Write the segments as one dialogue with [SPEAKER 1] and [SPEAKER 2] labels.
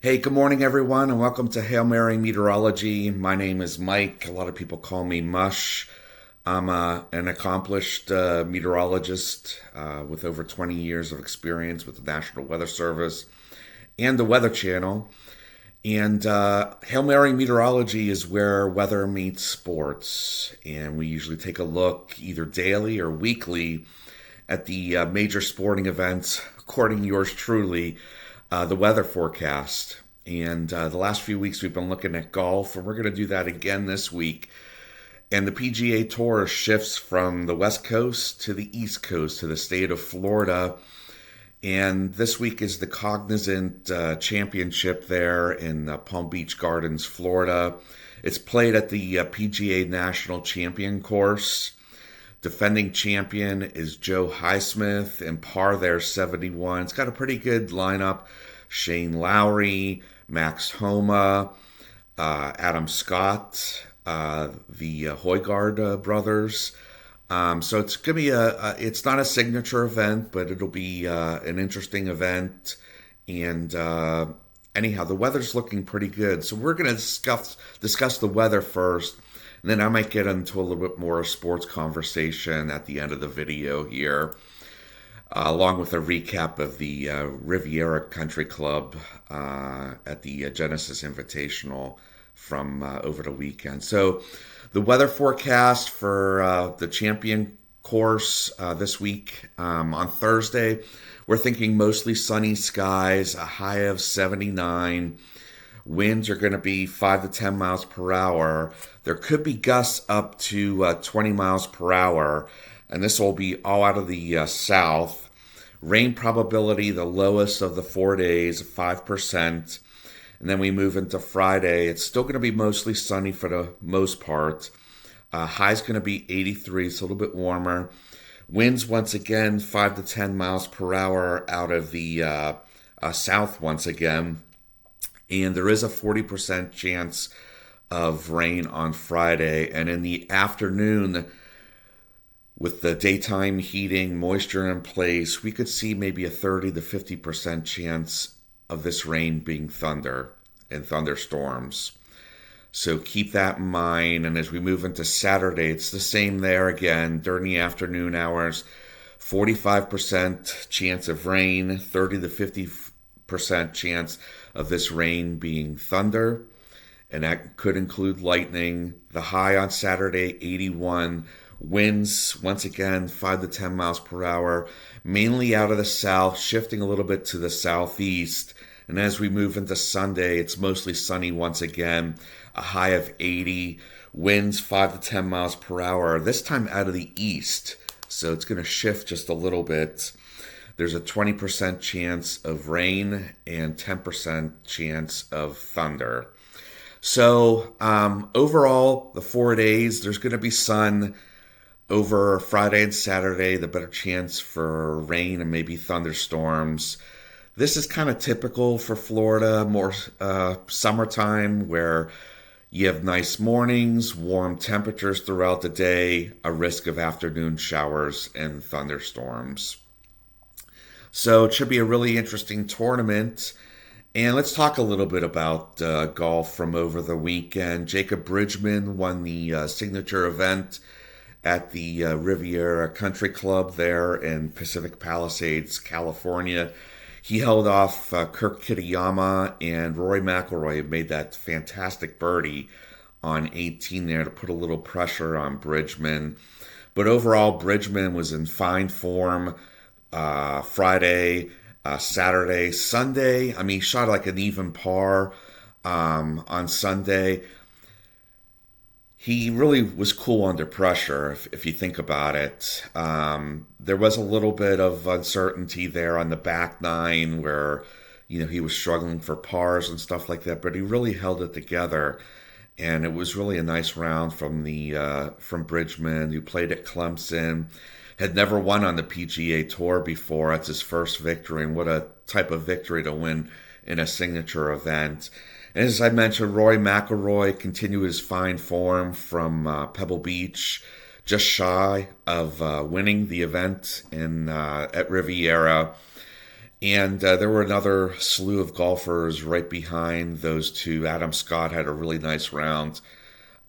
[SPEAKER 1] Hey, good morning, everyone, and welcome to Hail Mary Meteorology. My name is Mike. A lot of people call me Mush. I'm an accomplished meteorologist with over 20 years of experience with the National Weather Service and the Weather Channel. And Hail Mary Meteorology is where weather meets sports. And we usually take a look either daily or weekly at the major sporting events, according to yours truly, the weather forecast. And the last few weeks we've been looking at golf, and we're going to do that again this week. And the PGA Tour shifts from the West Coast to the East Coast to the state of Florida. And this week is the Cognizant Championship there in Palm Beach Gardens, Florida. It's played at the PGA National Champion Course. Defending champion is Joe Highsmith, and par there 71. It's got a pretty good lineup. Shane Lowry, Max Homa, Adam Scott, the Højgaard brothers. So it's gonna be it's not a signature event, but it'll be an interesting event. And anyhow, the weather's looking pretty good. So we're gonna discuss the weather first. And then I might get into a little bit more sports conversation at the end of the video here, along with a recap of the Riviera Country Club at the Genesis Invitational from over the weekend. So the weather forecast for the champion course this week on Thursday, we're thinking mostly sunny skies, a high of 79. Winds are going to be 5 to 10 miles per hour. There could be gusts up to 20 miles per hour, and this will be all out of the south. Rain probability, the lowest of the 4 days, 5%. And then we move into Friday. It's still going to be mostly sunny for the most part. High's going to be 83, so a little bit warmer. Winds, once again, 5 to 10 miles per hour out of the south once again. And there is a 40% chance of rain on Friday. And in the afternoon, with the daytime heating, moisture in place, we could see maybe a 30 to 50% chance of this rain being thunder and thunderstorms. So keep that in mind. And as we move into Saturday, it's the same there again. During the afternoon hours, 45% chance of rain, 30 to 50% chance of this rain being thunder, and that could include lightning. The high on Saturday, 81. Winds, once again, 5 to 10 miles per hour, mainly out of the south, shifting a little bit to the southeast. And as we move into Sunday, it's mostly sunny once again, a high of 80. Winds, 5 to 10 miles per hour, this time out of the east. So it's going to shift just a little bit. There's a 20% chance of rain and 10% chance of thunder. So overall, the 4 days, there's going to be sun. Over Friday and Saturday, the better chance for rain and maybe thunderstorms. This is kind of typical for Florida, more summertime, where you have nice mornings, warm temperatures throughout the day, a risk of afternoon showers and thunderstorms. So it should be a really interesting tournament. And let's talk a little bit about golf from over the weekend. Jacob Bridgman won the signature event at the Riviera Country Club there in Pacific Palisades, California. He held off Kirk Kitayama, and Rory McIlroy made that fantastic birdie on 18 there to put a little pressure on Bridgman. But overall, Bridgman was in fine form Friday, Saturday, Sunday. I mean, he shot like an even par on Sunday. He really was cool under pressure, if you think about it. There was a little bit of uncertainty there on the back nine where, he was struggling for pars and stuff like that, but he really held it together. And it was really a nice round from Bridgman, who played at Clemson, had never won on the PGA Tour before. It's his first victory, and what a type of victory to win in a signature event. And as I mentioned, Rory McIlroy continued his fine form from Pebble Beach, just shy of winning the event at Riviera. And there were another slew of golfers right behind those two. Adam Scott had a really nice round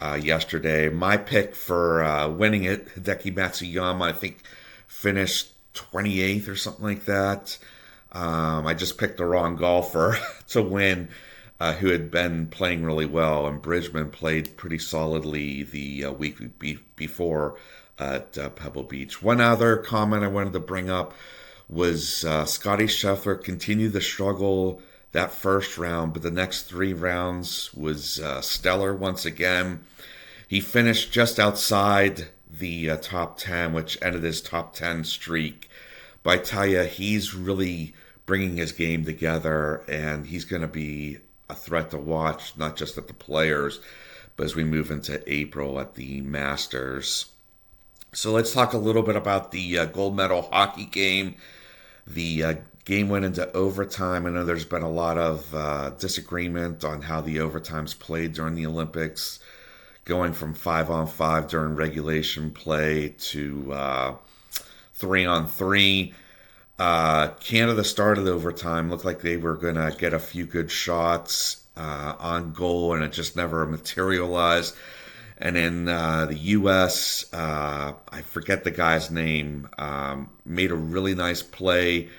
[SPEAKER 1] yesterday. My pick for winning it, Hideki Matsuyama, I think finished 28th or something like that. I just picked the wrong golfer to win, who had been playing really well, and Bridgman played pretty solidly the before at Pebble Beach. One other comment I wanted to bring up was Scotty Scheffler continued to struggle that first round, but the next three rounds was stellar once again. He finished just outside the top 10, which ended his top 10 streak. But I tell you, he's really bringing his game together, and he's going to be a threat to watch, not just at the Players, but as we move into April at the Masters. So let's talk a little bit about the gold medal hockey game. The game went into overtime. I know there's been a lot of disagreement on how the overtime's played during the Olympics, going from 5-on-5 during regulation play to 3-on-3. Canada started overtime, looked like they were going to get a few good shots on goal, and it just never materialized. And then the U.S., I forget the guy's name, made a really nice play,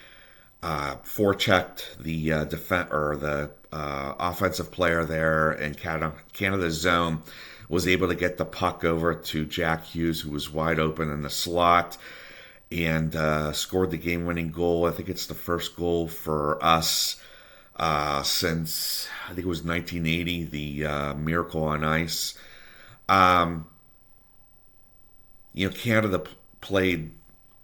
[SPEAKER 1] forechecked the the offensive player there in Canada's zone, was able to get the puck over to Jack Hughes, who was wide open in the slot, and scored the game-winning goal. I think it's the first goal for us since, I think it was 1980, the Miracle on Ice. Canada played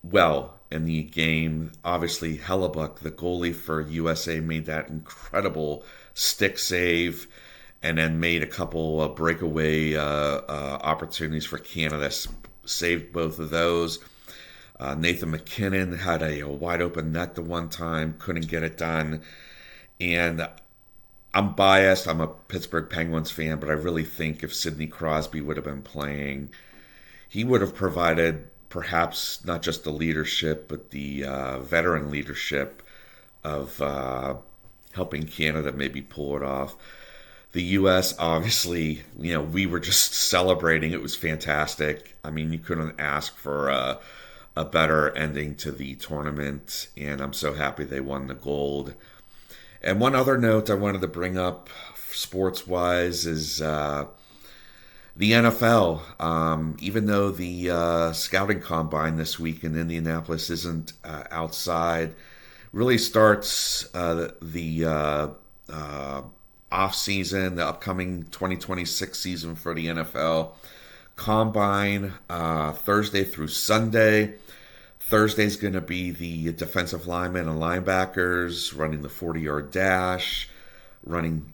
[SPEAKER 1] well in the game. Obviously, Hellebuck, the goalie for USA, made that incredible stick save, and then made a couple of breakaway opportunities for Canada. Saved both of those. Nathan McKinnon had a wide open net the one time, couldn't get it done. And I'm biased. I'm a Pittsburgh Penguins fan, but I really think if Sidney Crosby would have been playing, he would have provided perhaps not just the leadership, but the veteran leadership of helping Canada maybe pull it off. The U.S., obviously, we were just celebrating. It was fantastic. I mean, you couldn't ask for a better ending to the tournament, and I'm so happy they won the gold. And one other note I wanted to bring up sports-wise is the NFL. Even though the scouting combine this week in Indianapolis isn't outside, really starts the off-season, the upcoming 2026 season for the NFL. Combine Thursday through Sunday. Thursday's going to be the defensive linemen and linebackers running the 40-yard dash, running,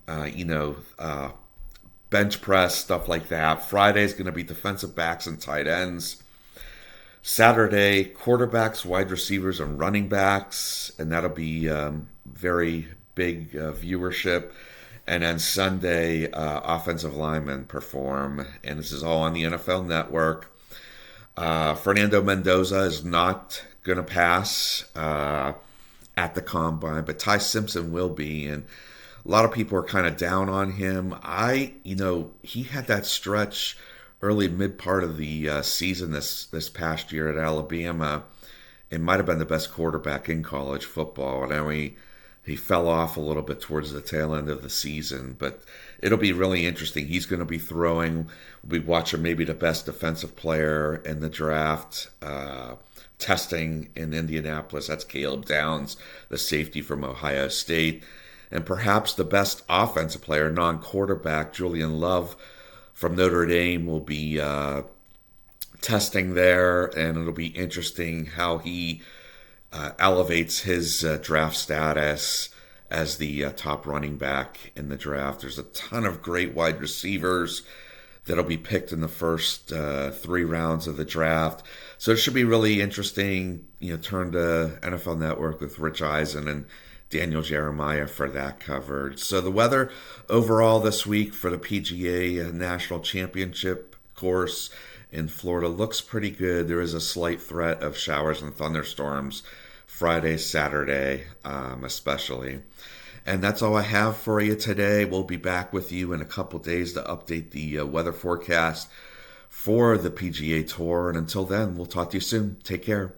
[SPEAKER 1] bench press, stuff like that. Friday's going to be defensive backs and tight ends. Saturday, quarterbacks, wide receivers, and running backs, and that'll be very big viewership. And then Sunday, offensive linemen perform, and this is all on the NFL Network. Fernando Mendoza is not going to pass at the combine, but Ty Simpson will be, and a lot of people are kind of down on him. He had that stretch early mid part of the season this past year at Alabama. It might have been the best quarterback in college football, and then he fell off a little bit towards the tail end of the season, but it'll be really interesting. He's going to be throwing. We'll be watching maybe the best defensive player in the draft testing in Indianapolis. That's Caleb Downs, the safety from Ohio State. And perhaps the best offensive player, non-quarterback, Julian Love from Notre Dame, will be testing there, and it'll be interesting how he elevates his draft status as the top running back in the draft. There's a ton of great wide receivers that'll be picked in the first 3 rounds of the draft. So it should be really interesting. Turn to NFL Network with Rich Eisen and Daniel Jeremiah for that coverage. So the weather overall this week for the PGA National Championship course in Florida looks pretty good. There is a slight threat of showers and thunderstorms Friday, Saturday, especially. And that's all I have for you today. We'll be back with you in a couple days to update the weather forecast for the PGA Tour. And until then, we'll talk to you soon. Take care.